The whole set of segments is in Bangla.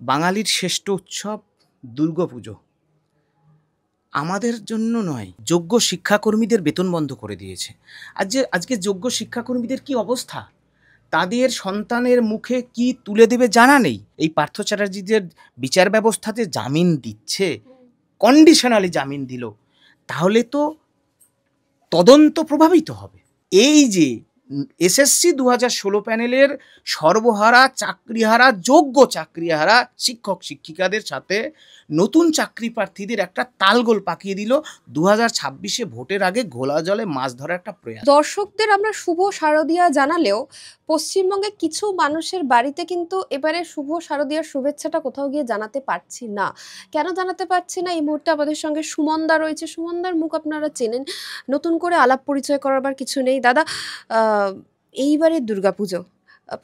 বাঙালির শ্রেষ্ঠ উৎসব দুর্গাপুজো আমাদের জন্য নয়, যোগ্য শিক্ষাকর্মীদের বেতন বন্ধ করে দিয়েছে। আজকে যোগ্য শিক্ষাকর্মীদের কি অবস্থা, তাদের সন্তানের মুখে কি তুলে দেবে জানা নেই। এই পার্থ চ্যাটার্জিদের বিচার ব্যবস্থাতে জামিন দিচ্ছে, কন্ডিশনালি জামিন দিল, তাহলে তো তদন্ত প্রভাবিত হবে। এই যে এসএসসি 2016 প্যানেলের সর্বহারা চাকরিহারা, যোগ্য চাকরিহারা শিক্ষক শিক্ষিকাদের সাথে নতুন চাকরি প্রার্থীদের একটা তালগোল পাকিয়ে দিল 2026-এ ভোটের আগে ঘোলা জলে মাছ ধরার একটা প্রয়াস। দর্শকদের আমরা শুভ শারদিয়া জানালেও পশ্চিমবঙ্গে কিছু মানুষের বাড়িতে কিন্তু এবারে শুভ শারদিয়ার শুভেচ্ছাটা কোথাও গিয়ে জানাতে পারছি না। কেন জানাতে পারছি না? এই মুহূর্তে আমাদের সঙ্গে সুমনদা রয়েছে। সুমনদার মুখ আপনারা চেনেন, নতুন করে আলাপ পরিচয় করাবার কিছু নেই। দাদা, এইবারে দুর্গাপুজো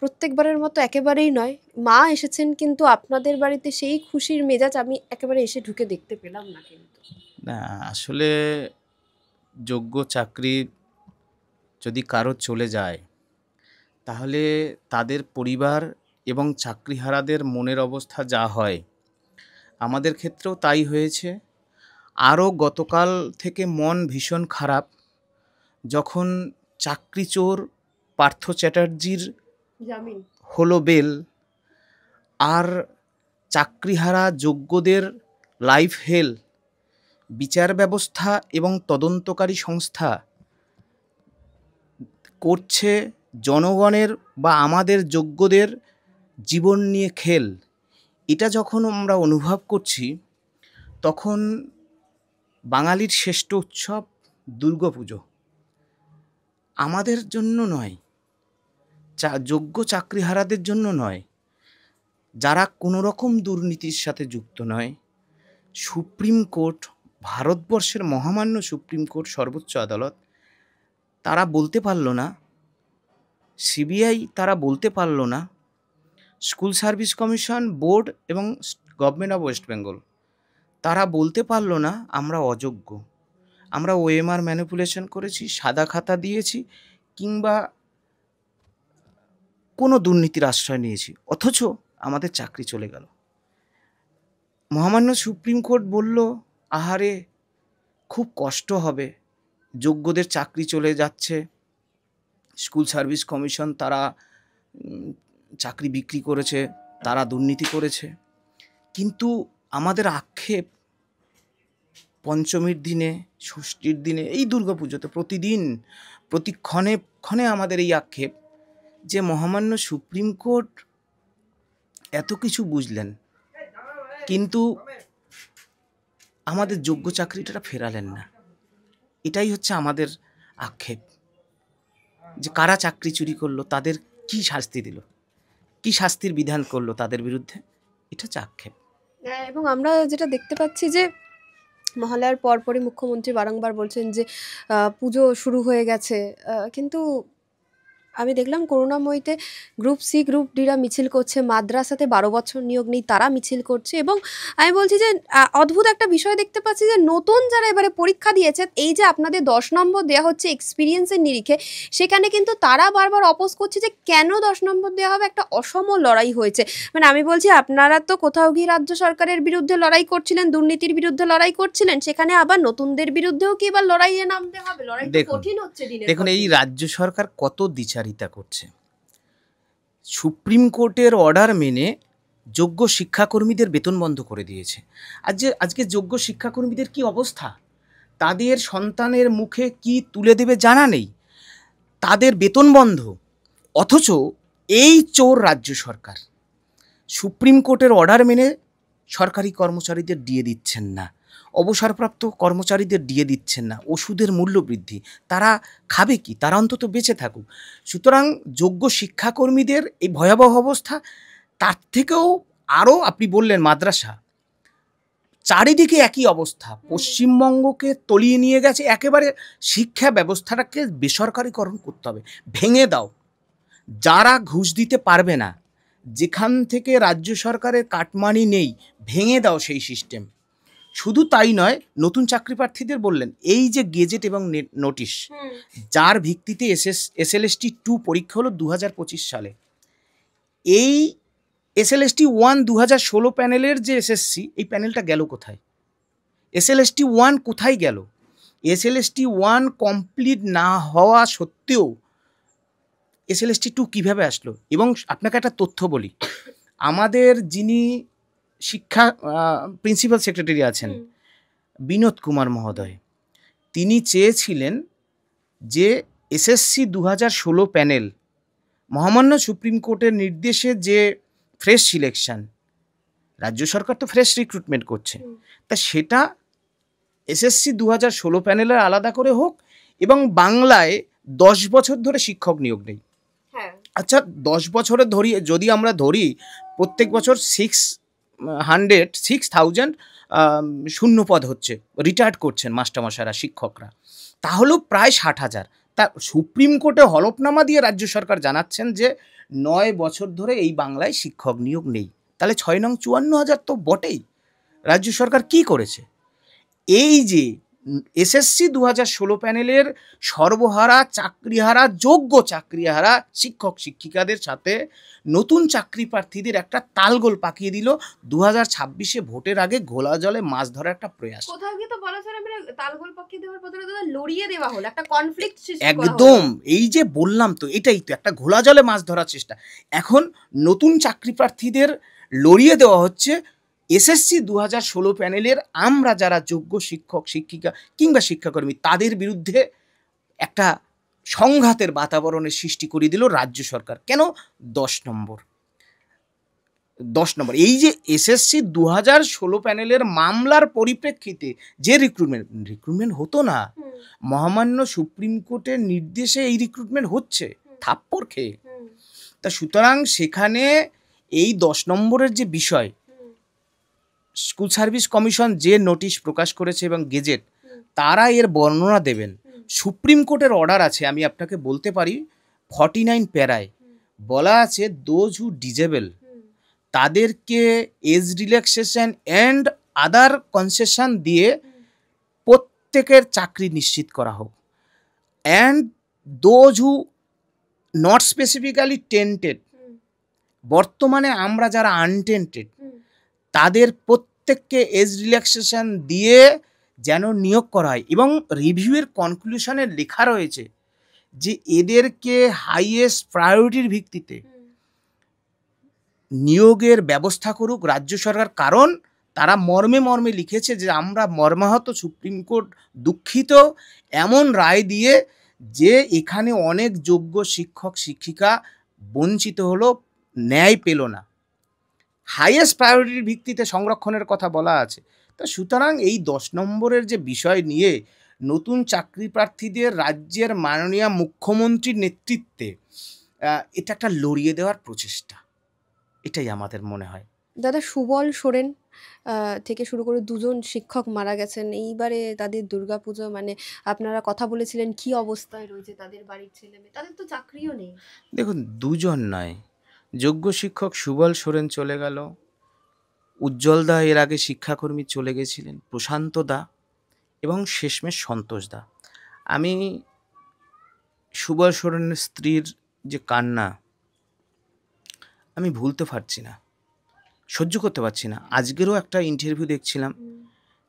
প্রত্যেকবারের মতো একেবারেই নয়, মা এসেছেন, কিন্তু আপনাদের বাড়িতে সেই খুশির মেজাজ আমি একেবারে এসে ঢুকে দেখতে পেলাম না। কিন্তু না, আসলে যোগ্য চাকরি যদি কারো চলে যায়, তাহলে তাদের পরিবার এবং চাকরিহারাদের মনের অবস্থা যা হয়, আমাদের ক্ষেত্রেও তাই হয়েছে। আরও গতকাল থেকে মন ভীষণ খারাপ যখন চাকরিচোর পার্থ চ্যাটার্জির জামিন হলো বেল, আর চাকরিহারা যোগ্যদের লাইফ হেল বিচার ব্যবস্থা এবং তদন্তকারী সংস্থা করছে জনগণের বা আমাদের যোগ্যদের জীবন নিয়ে খেল। এটা যখন আমরা অনুভব করছি, তখন বাঙালির শ্রেষ্ঠ উৎসব দুর্গাপুজো আমাদের জন্য নয়, যোগ্য চাকরিহারাদের জন্য নয়, যারা কোনো রকম দুর্নীতির সাথে যুক্ত নয়। সুপ্রিম কোর্ট, ভারতবর্ষের মহামান্য সুপ্রিম কোর্ট, সর্বোচ্চ আদালত, তারা বলতে পারল না, সিবিআই তারা বলতে পারল না, স্কুল সার্ভিস কমিশন, বোর্ড এবং গভর্নমেন্ট অফ ওয়েস্ট বেঙ্গল তারা বলতে পারল না আমরা অযোগ্য, আমরা ওএমআর ম্যানিপুলেশন করেছি, সাদা খাতা দিয়েছি, কিংবা কোনো দুর্নীতির আশ্রয় নিয়েছি, অথচ আমাদের চাকরি চলে গেল। মহামান্য সুপ্রিম কোর্ট বলল, আহারে খুব কষ্ট হবে, যোগ্যদের চাকরি চলে যাচ্ছে। স্কুল সার্ভিস কমিশন তারা চাকরি বিক্রি করেছে, তারা দুর্নীতি করেছে। কিন্তু আমাদের আক্ষেপ পঞ্চমীর দিনে, ষষ্ঠীর দিনে, এই দুর্গাপুজোতে প্রতিদিন প্রতিক্ষণে ক্ষণে আমাদের এই আক্ষেপ যে মহামান্য সুপ্রিম কোর্ট এত কিছু বুঝলেন, কিন্তু আমাদের যোগ্য চাকরিটা ফেরালেন না। এটাই হচ্ছে আমাদের আক্ষেপ, যে কারা চাকরি চুরি করলো, তাদের কি শাস্তি দিল, কি শাস্তির বিধান করলো তাদের বিরুদ্ধে, এটা হচ্ছে আক্ষেপ। এবং আমরা যেটা দেখতে পাচ্ছি যে মহালয়ার পরপরই মুখ্যমন্ত্রী বারংবার বলছেন যে পুজো শুরু হয়ে গেছে, কিন্তু আমি দেখলাম করুণাময়ীতে গ্রুপ সি গ্রুপ ডিরা মিছিল করছে, মাদ্রাসাতে 12 বছর নিয়োগ নেই তারা মিছিল করছে। এবং আমি বলছি যে অদ্ভুত একটা বিষয় দেখতে পাচ্ছি যে নতুন যারা এবারে পরীক্ষা দিয়েছে, এই যে আপনাদের 10 নম্বর দেওয়া হচ্ছে এক্সপিরিয়েন্সের নিরিখে, সেখানে কিন্তু তারা বারবার অপোজ করছে যে কেন 10 নম্বর দেওয়া হবে। একটা অসম লড়াই হয়েছে। মানে আমি বলছি, আপনারা তো কোথাও গিয়ে রাজ্য সরকারের বিরুদ্ধে লড়াই করছিলেন, দুর্নীতির বিরুদ্ধে লড়াই করছিলেন, সেখানে আবার নতুনদের বিরুদ্ধেও কি এবার লড়াইয়ে নামতে হবে? লড়াই কঠিন হচ্ছে দিনে। দেখুন, এই রাজ্য সরকার কত দ্বিচারিতা করছে। সুপ্রিম কোর্টের অর্ডার মেনে যোগ্য শিক্ষাকর্মীদের বেতন বন্ধ করে দিয়েছে। আজকে যোগ্য শিক্ষাকর্মীদের কি অবস্থা, তাদের সন্তানের মুখে কি তুলে দেবে জানা নেই, তাদের বেতন বন্ধ। অথচ এই চোর রাজ্য সরকার সুপ্রিম কোর্টের অর্ডার মেনে সরকারি কর্মচারীদের দিয়ে দিচ্ছেন না, অবসরপ্রাপ্ত কর্মচারীদের দিয়ে দিচ্ছেন না, ওষুধের মূল্য বৃদ্ধি, তারা খাবে কি, তারা অন্তত বেঁচে থাকুক। সুতরাং যোগ্য শিক্ষাকর্মীদের এই ভয়াবহ অবস্থা, তার থেকেও আরও আপনি বললেন মাদ্রাসা, চারিদিকে একই অবস্থা, পশ্চিমবঙ্গকে তলিয়ে নিয়ে গেছে। একেবারে শিক্ষা ব্যবস্থাটাকে বেসরকারিকরণ করতে হবে, ভেঙে দাও। যারা ঘুষ দিতে পারবে না, যেখান থেকে রাজ্য সরকারের কাটমানি নেই, ভেঙে দাও সেই সিস্টেম। শুধু তাই নয়, নতুন চাকরি প্রার্থীদের বললেন এই যে গেজেট এবং নোটিশ, যার ভিত্তিতে SLST 2 পরীক্ষা হলো 2025 সালে, এই SLST 1 2016 প্যানেলের যে SSC, এই প্যানেলটা গেল কোথায়? SLST 1 কোথায় গেল? SLST 1 কমপ্লিট না হওয়া সত্ত্বেও SLST 2 কীভাবে আসলো? এবং আপনাকে একটা তথ্য বলি, আমাদের যিনি শিক্ষা প্রিন্সিপাল সেক্রেটারি আছেন বিনোদ কুমার মহোদয়, তিনি চেয়েছিলেন যে SSC 2016 প্যানেল মহামান্য সুপ্রিম কোর্টের নির্দেশে যে ফ্রেশ সিলেকশন, রাজ্য সরকার তো ফ্রেশ রিক্রুটমেন্ট করছে, তা সেটা SSC 2016 প্যানেলের আলাদা করে হোক, এবং বাংলায় 10 বছর ধরে শিক্ষক নিয়োগ নেই। আচ্ছা, 10 বছরে ধরি, যদি আমরা ধরি প্রত্যেক বছর 6,000 শূন্যপদ হচ্ছে, রিটায়ার্ড করছেন মাস্টারমশাইরা, শিক্ষকরা, তাহলেও প্রায় 60,000। তা সুপ্রিম কোর্টে হলফনামা দিয়ে রাজ্য সরকার জানাচ্ছেন যে 9 বছর ধরে এই বাংলায় শিক্ষক নিয়োগ নেই। তাহলে 6 নং 54,000 তো বটেই। রাজ্য সরকার কি করেছে? এই যে SSC 2016 প্যানেলের সর্বহারা, চাকরিহারা, যোগ্য চাকরিহারা শিক্ষক শিক্ষিকাদের সাথে নতুন চাকরি প্রার্থীদের একটা তালগোল পাকিয়ে দিল 2026-এ ভোটের আগে ঘোলা জলে মাছ ধরার একটা প্রয়াস। কোথাও গিয়ে তো বলা যায় না, তালগোল পাকিয়ে দেওয়ার বদলে লড়িয়ে দেওয়া হলো, একটা কনফ্লিক্ট সৃষ্টি করা হলো। একদম, এই যে বললাম তো, এটাই তো একটা ঘোলা জলে মাছ ধরার চেষ্টা। এখন নতুন চাকরি প্রার্থীদের লড়িয়ে দেওয়া হচ্ছে SSC 2016 প্যানেলের আমরা যারা যোগ্য শিক্ষক শিক্ষিকা কিংবা শিক্ষাকর্মী, তাদের বিরুদ্ধে একটা সংঘাতের বাতাবরণের সৃষ্টি করে দিল রাজ্য সরকার। কেন? 10 নম্বর, এই যে SSC 2016 প্যানেলের মামলার পরিপ্রেক্ষিতে যে রিক্রুটমেন্ট হতো না, মহামান্য সুপ্রিম কোর্টের নির্দেশে এই রিক্রুটমেন্ট হচ্ছে থাপ্পড় খেয়ে। তা সুতরাং সেখানে এই 10 নম্বরের যে বিষয়, স্কুল সার্ভিস কমিশন যে নোটিশ প্রকাশ করেছে এবং গেজেট, তারা এর বর্ণনা দেবেন। সুপ্রিম কোর্টের অর্ডার আছে, আমি আপনাকে বলতে পারি 49 প্যারায় বলা আছে, দোজ হু ডিজেবল তাদেরকে as relaxation and other concession দিয়ে প্রত্যেকের চাকরি নিশ্চিত করা হোক। And those who not specifically tainted, বর্তমানে আমরা যারা আনটেন্টেড তাদের প্রত্যেককে এজ রিল্যাক্সেশন দিয়ে যেন নিয়োগ করা হয়। এবং রিভিউয়ের কনক্লুশনে লেখা রয়েছে যে এদেরকে হাইয়েস্ট প্রায়োরিটির ভিত্তিতে নিয়োগের ব্যবস্থা করুক রাজ্য সরকার। কারণ তারা মর্মে মর্মে লিখেছে যে আমরা মর্মাহত, সুপ্রিম কোর্ট দুঃখিত এমন রায় দিয়ে যে এখানে অনেক যোগ্য শিক্ষক শিক্ষিকা বঞ্চিত হলো, ন্যায় পেল না। হাইয়েস্ট প্রায়োরিটির ভিত্তিতে সংরক্ষণের কথা বলা আছে। তা সুতরাং এই 10 নম্বরের যে বিষয় নিয়ে নতুন চাকরি প্রার্থীদের রাজ্যের মাননীয় মুখ্যমন্ত্রীর নেতৃত্বে এটা একটা লড়িয়ে দেওয়ার প্রচেষ্টা, এটাই আমাদের মনে হয়। দাদা, সুবল সোরেন থেকে শুরু করে 2জন শিক্ষক মারা গেছেন এইবারে, তাদের দুর্গাপুজো, মানে আপনারা কথা বলেছিলেন কি অবস্থায় রয়েছে তাদের বাড়ির ছেলে মেয়ে, তাদের তো চাকরিও নেই। দেখুন, 2জন নয়, যোগ্য শিক্ষক সুবল সোরেন চলে গেল, উজ্জ্বল দা এর আগে শিক্ষাকর্মী চলে গেছিলেন, প্রশান্ত দা এবং শেষমেশ সন্তোষ দা। আমি সুবল সোরেনের স্ত্রীর যে কান্না আমি ভুলতে পারছি না, সহ্য করতে পারছি না। আজকেরও একটা ইন্টারভিউ দেখছিলাম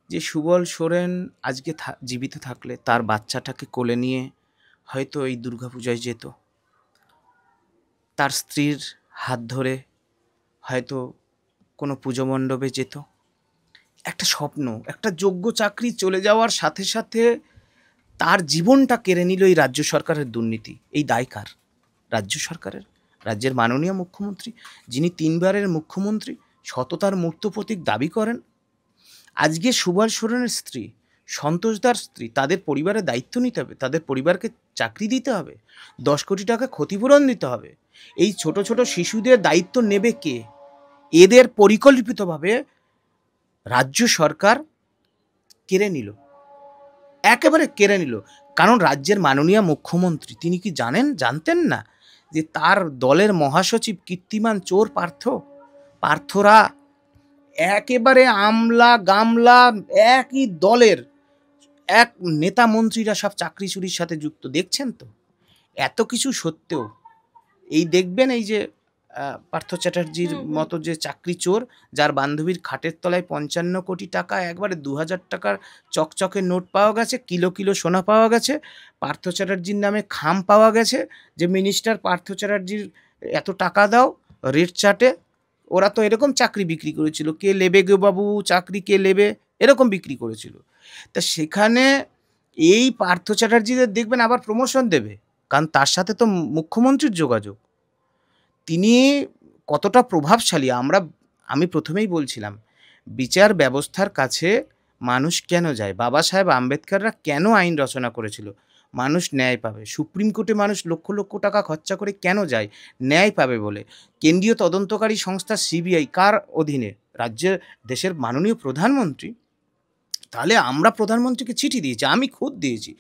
যে সুবল সোরেন আজকে জীবিত থাকলে তার বাচ্চাটাকে কোলে নিয়ে হয়তো এই দুর্গাপূজায় যেত, তার স্ত্রীর হাত ধরে হয়তো কোনো পুজো মণ্ডপে যেত। একটা স্বপ্ন, একটা যোগ্য চাকরি চলে যাওয়ার সাথে সাথে তার জীবনটা কেড়ে নিল এই রাজ্য সরকারের দুর্নীতি। এই দায় কার? রাজ্য সরকারের, রাজ্যের মাননীয় মুখ্যমন্ত্রী, যিনি 3বারের মুখ্যমন্ত্রী, সততার মূর্ত প্রতীক দাবি করেন। আজকে সুবল সোরেনের স্ত্রী, সন্তোষদার স্ত্রী, তাদের পরিবারের দায়িত্ব নিতে হবে, তাদের পরিবারকে চাকরি দিতে হবে, 10 কোটি টাকা ক্ষতিপূরণ দিতে হবে। এই ছোট ছোট শিশুদের দায়িত্ব নেবে কে? এদের পরিকল্পিতভাবে রাজ্য সরকার কেড়ে নিল, একেবারে কেড়ে নিল। কারণ রাজ্যের মাননীয় মুখ্যমন্ত্রী তিনি কি জানতেন না যে তার দলের মহাসচিব কীর্তিমান চোর পার্থরা একেবারে আমলা গামলা একই দলের এক নেতা মন্ত্রীরা সব চাকরি চুরির সাথে যুক্ত। দেখছেন তো, এত কিছু সত্ত্বেও এই দেখবেন এই যে পার্থ চ্যাটার্জির হুম, হুম। মতো যে চাকরি চোর, যার বান্ধবীর খাটের তলায় ৫৫ কোটি টাকা, একবারে ২০০০ টাকার চকচকে নোট পাওয়া গেছে, কিলো কিলো সোনা পাওয়া গেছে, পার্থ চ্যাটার্জির নামে খাম পাওয়া গেছে যে মিনিস্টার পার্থ চ্যাটার্জির এত টাকা দাও রেট চার্টে। ওরা তো এরকম চাকরি বিক্রি করেছিল, কে নেবে গো বাবু চাকরি, কে নেবে, এরকম বিক্রি করেছিল। তা সেখানে এই পার্থ চ্যাটার্জিদের দেখবেন আবার প্রমোশন দেবে, কারণ তার সাথে তো মুখ্যমন্ত্রীর যোগাযোগ। তিনি কতটা প্রভাবশালী আমি প্রথমেই বলছিলাম, বিচার ব্যবস্থার কাছে মানুষ কেন যায়? বাবা সাহেব আম্বেদকররা কেন আইন রচনা করেছিল? মানুষ ন্যায় পাবে। সুপ্রিম কোর্টে মানুষ লক্ষ লক্ষ টাকা খরচা করে কেন যায়? ন্যায় পাবে বলে। কেন্দ্রীয় তদন্তকারী সংস্থা সিবিআই কার অধীনে? রাজ্যের, দেশের মাননীয় প্রধানমন্ত্রী। তাহলে আমরা প্রধানমন্ত্রীকে চিঠি দিয়েছি, আমি খুদ দিয়েছি,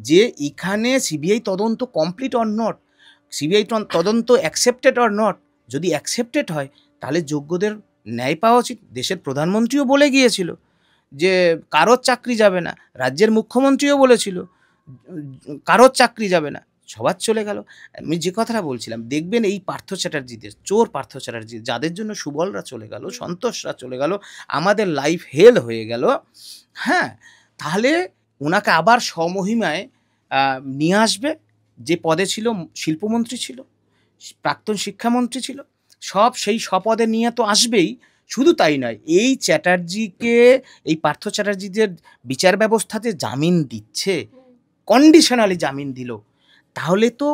যে এখানে সিবিআই তদন্ত কমপ্লিট অর নট, সিবিআই তদন্ত অ্যাকসেপ্টেড অর নট। যদি অ্যাকসেপ্টেড হয় তাহলে যোগ্যদের ন্যায় পাওয়া উচিত। দেশের প্রধানমন্ত্রীও বলে গিয়েছিল যে কারোর চাকরি যাবে না, রাজ্যের মুখ্যমন্ত্রীও বলেছিল কারোর চাকরি যাবে না, সবার চলে গেল। আমি যে কথাটা বলছিলাম, দেখবেন এই পার্থ চ্যাটার্জিদের, চোর পার্থ চ্যাটার্জি, যাদের জন্য সুবলরা চলে গেল, সন্তোষরা চলে গেল, আমাদের লাইফ হেল হয়ে গেল, হ্যাঁ, তাহলে ওনাকে আবার স্বমহিমায় নিয়ে আসবে। যে পদে ছিল, শিল্পমন্ত্রী ছিল, প্রাক্তন শিক্ষামন্ত্রী ছিল, সব সেই স্বপদে নিয়ে তো আসবেই। শুধু তাই নয়, এই চ্যাটার্জিকে, এই পার্থ চ্যাটার্জিদের বিচার ব্যবস্থাতে জামিন দিচ্ছে, কন্ডিশনালি জামিন দিল, তাহলে তো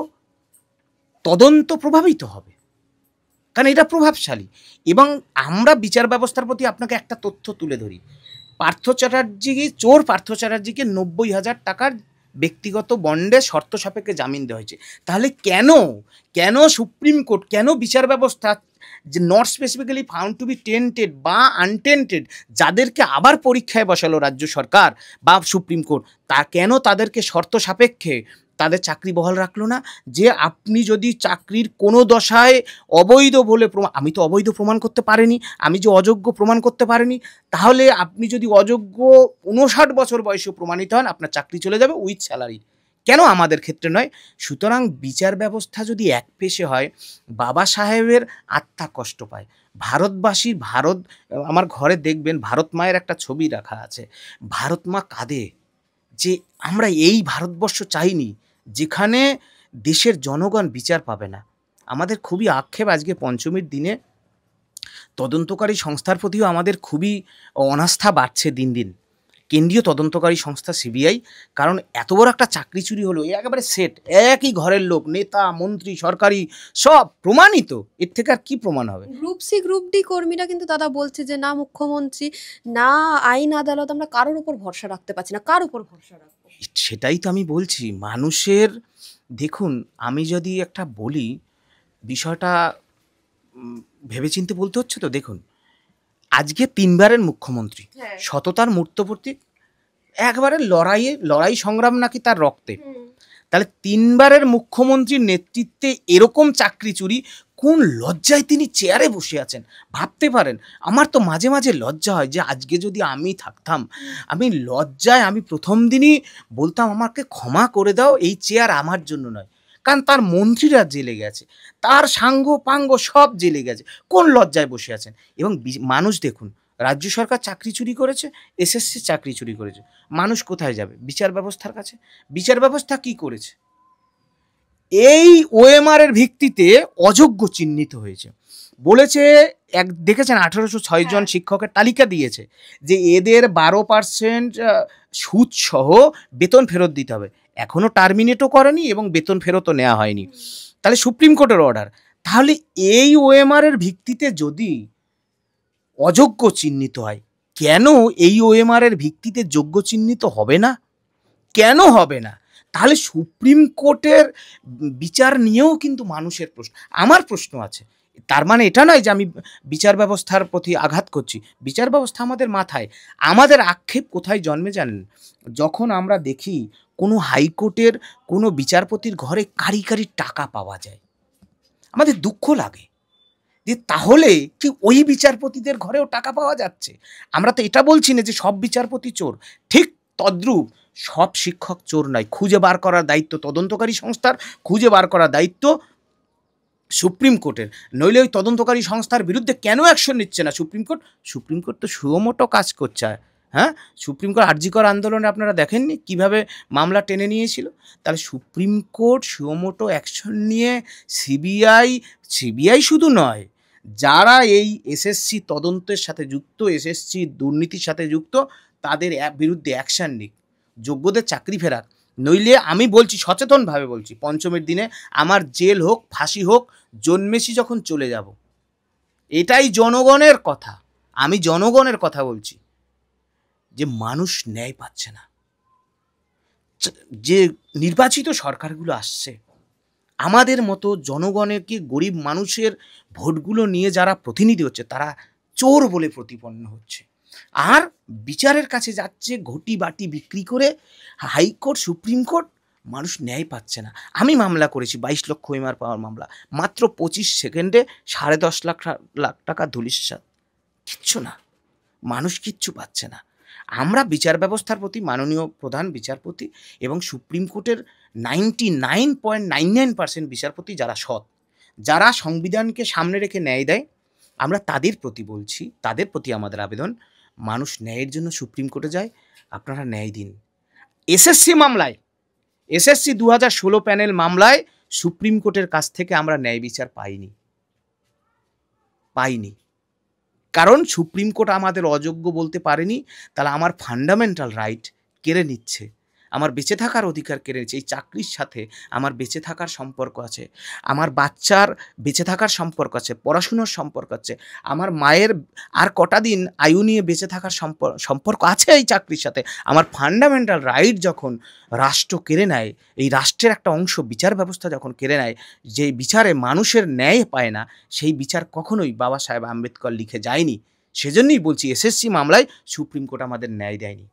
তদন্ত প্রভাবিত হবে, কারণ এটা প্রভাবশালী। এবং আমরা বিচার ব্যবস্থার প্রতি আপনাকে একটা তথ্য তুলে ধরি, পার্থ চ্যাটার্জি, চোর পার্থ চ্যাটার্জিকে ৯০,০০০ টাকার ব্যক্তিগত বন্ডে শর্ত সাপেক্ষে জামিন দেওয়া হয়েছে। তাহলে কেন সুপ্রিম কোর্ট, কেন বিচার ব্যবস্থা, যে not specifically found to be tainted বা আনটেন্টেড, যাদেরকে আবার পরীক্ষায় বসালো রাজ্য সরকার বা সুপ্রিম কোর্ট, কেন তাদেরকে শর্ত সাপেক্ষে তাদের চাকরি বহাল রাখলো না? যে আপনি যদি চাকরির কোনো দশায় অবৈধ বলে আমি তো অবৈধ প্রমাণ করতে পারিনি, আমি যে অযোগ্য প্রমাণ করতে পারিনি, তাহলে আপনি যদি অযোগ্য ৫৯ বছর বয়সে প্রমাণিত হন, আপনার চাকরি চলে যাবে উইথ স্যালারি। কেন আমাদের ক্ষেত্রে নয়? সুতরাং বিচার ব্যবস্থা যদি একপেশে হয়, বাবা সাহেবের আত্মা কষ্ট পায়, ভারতবাসী, আমার ঘরে দেখবেন ভারত মায়ের একটা ছবি রাখা আছে, ভারত মা কাঁদে যে আমরা এই ভারতবর্ষ চাইনি যেখানে দেশের জনগণ বিচার পাবে না। আমাদের খুবই আক্ষেপ, আজকে পঞ্চমীর দিনে তদন্তকারী সংস্থার প্রতিও আমাদের খুবই অনাস্থা বাড়ছে দিন দিন, কেন্দ্রীয় তদন্তকারী সংস্থা সিবিআই। কারণ এত বড় একটা চাকরি চুরি হলো, একেবারে সেট, একই ঘরের লোক, নেতা মন্ত্রী সরকারি সব প্রমাণিত, এর থেকে আর কি প্রমাণ হবে? গ্রুপ সি গ্রুপ ডি কর্মীরা কিন্তু দাদা বলছে যে না মুখ্যমন্ত্রী, না আইন আদালত, আমরা কারোর উপর ভরসা রাখতে পারছি না, কার উপর ভরসা রাখবো? সেটাই তো আমি বলছি, মানুষের, দেখুন আমি যদি একটা বলি বিষয়টা ভেবেচিন্তে বলতে হচ্ছে তো। দেখুন, আজকে ৩বারের মুখ্যমন্ত্রী, হ্যাঁ। সততার মূর্ত প্রতীক, একবারে লড়াই সংগ্রাম নাকি তার রক্তে। তাহলে ৩বারের মুখ্যমন্ত্রীর নেতৃত্বে এরকম চাকরি চুরি, কোন লজ্জায় তিনি চেয়ারে বসে আছেন ভাবতে পারেন? আমার তো মাঝে মাঝে লজ্জা হয় যে আজকে যদি আমি থাকতাম, আমি লজ্জায়, আমি প্রথম দিনই বলতাম আমাকে ক্ষমা করে দাও, এই চেয়ার আমার জন্য নয়। কারণ তার মন্ত্রীরা জেলে গেছে, তার সাঙ্গ পাঙ্গ সব জেলে গেছে, কোন লজ্জায় বসে আছেন? এবং মানুষ দেখুন, রাজ্য সরকার চাকরি চুরি করেছে, এসএসসি চাকরি চুরি করেছে, মানুষ কোথায় যাবে? বিচার ব্যবস্থার কাছে। বিচার ব্যবস্থা কি করেছে? এই ওএমআর এর ভিত্তিতে অযোগ্য চিহ্নিত হয়েছে, বলেছে দেখেছেন ১৮০৬ জন শিক্ষকের তালিকা দিয়েছে যে এদের ১২% সুদ সহ বেতন ফেরত দিতে হবে। এখনো টার্মিনেটও করেনি এবং বেতন ফেরতও নেওয়া হয়নি। তাহলে সুপ্রিম কোর্টের অর্ডার, তাহলে এই ওএমআর এর ভিত্তিতে যদি অযোগ্য চিহ্নিত হয়, কেন এই ওএমআর এর ভিত্তিতে যোগ্য চিহ্নিত হবে না? কেন হবে না? তাহলে সুপ্রিম কোর্টের বিচার নিয়েও কিন্তু মানুষের প্রশ্ন, আমার প্রশ্ন আছে। তার মানে এটা নয় যে আমি বিচার ব্যবস্থার প্রতি আঘাত করছি, বিচার ব্যবস্থা আমাদের মাথায়। আমাদের আক্ষেপ কোথায় জন্মে জানেন? যখন আমরা দেখি কোনো হাইকোর্টের কোনো বিচারপতির ঘরে কারি কারি টাকা পাওয়া যায়, আমাদের দুঃখ লাগে যে তাহলে কি ওই বিচারপতিদের ঘরেও টাকা পাওয়া যাচ্ছে? আমরা তো এটা বলছি না যে সব বিচারপতি চোর, ঠিক তদ্রূপ সব শিক্ষক চোর নয়। খুঁজে বার করার দায়িত্ব তদন্তকারী সংস্থার, খুঁজে বার করার দায়িত্ব সুপ্রিম কোর্টের, নইলে ওই তদন্তকারী সংস্থার বিরুদ্ধে কেন অ্যাকশন নিচ্ছে না সুপ্রিম কোর্ট? সুপ্রিম কোর্ট তো সুমোটো কাজ করছে। হ্যাঁ, সুপ্রিম কোর্ট আর জি কর আন্দোলনে আপনারা দেখেননি কীভাবে মামলা টেনে নিয়েছিল? তাহলে সুপ্রিম কোর্ট সুমোটো অ্যাকশন নিয়ে সিবিআই শুধু নয়, যারা এই এসএসসি তদন্তের সাথে যুক্ত, এসএসসি দুর্নীতির সাথে যুক্ত, তাদের বিরুদ্ধে অ্যাকশান নিক, যোগ্যদের চাকরি ফেরাক। নইলে আমি বলছি, সচেতনভাবে বলছি, পঞ্চমের দিনে আমার জেল হোক, ফাঁসি হোক, জন্মেছি যখন চলে যাব। এটাই জনগণের কথা, আমি জনগণের কথা বলছি, যে মানুষ ন্যায় পাচ্ছে না। যে নির্বাচিত সরকারগুলো আসছে, আমাদের মতো জনগণেরকে, গরিব মানুষের ভোটগুলো নিয়ে যারা প্রতিনিধি হচ্ছে, তারা চোর বলে প্রতিপন্ন হচ্ছে, আর বিচারের কাছে যাচ্ছে ঘটি বাটি বিক্রি করে। হাইকোর্ট, সুপ্রিম কোর্ট, মানুষ ন্যায় পাচ্ছে না। আমি মামলা করেছি 22 লক্ষ এমআর পাওয়ার মামলা, মাত্র 25 সেকেন্ডে 10.5 লাখ টাকা ধুলিস্যাৎ। কিচ্ছু না, মানুষ কিচ্ছু পাচ্ছে না। আমরা বিচার ব্যবস্থার প্রতি, মাননীয় প্রধান বিচারপতি এবং সুপ্রিম কোর্টের 99.99% বিচারপতি যারা সৎ, যারা সংবিধানকে সামনে রেখে ন্যায় দেয়, আমরা তাদের প্রতি বলছি, তাদের প্রতি আমাদের আবেদন, মানুষ ন্যায়ের জন্য সুপ্রিম কোর্টে যায়, আপনারা ন্যায় দিন। এসএসসি মামলায়, এসএসসি 2016 প্যানেল মামলায় সুপ্রিম কোর্টের কাছ থেকে আমরা ন্যায় বিচার পাইনি। কারণ সুপ্রিম কোর্ট আমাদের অযোগ্য বলতে পারেনি। তাহলে আমার ফান্ডামেন্টাল রাইট কেড়ে নিচ্ছে, আমার বেঁচে থাকার অধিকার কেড়ে নিচ্ছে। এই চাকরির সাথে আমার বেঁচে থাকার সম্পর্ক আছে, আমার বাচ্চার বেঁচে থাকার সম্পর্ক আছে, পড়াশুনোর সম্পর্ক আছে, আমার মায়ের আর কটা দিন আয়ু নিয়ে বেঁচে থাকার সম্পর্ক আছে এই চাকরির সাথে। আমার ফান্ডামেন্টাল রাইট যখন রাষ্ট্র কেড়ে নেয়, এই রাষ্ট্রের একটা অংশ বিচার ব্যবস্থা যখন কেড়ে নেয়, যে বিচারে মানুষের ন্যায় পায় না, সেই বিচার কখনোই বাবা সাহেব আম্বেদকর লিখে যায়নি। সেজন্যই বলছি, এসএসসি মামলায় সুপ্রিম কোর্ট আমাদের ন্যায় দেয়নি।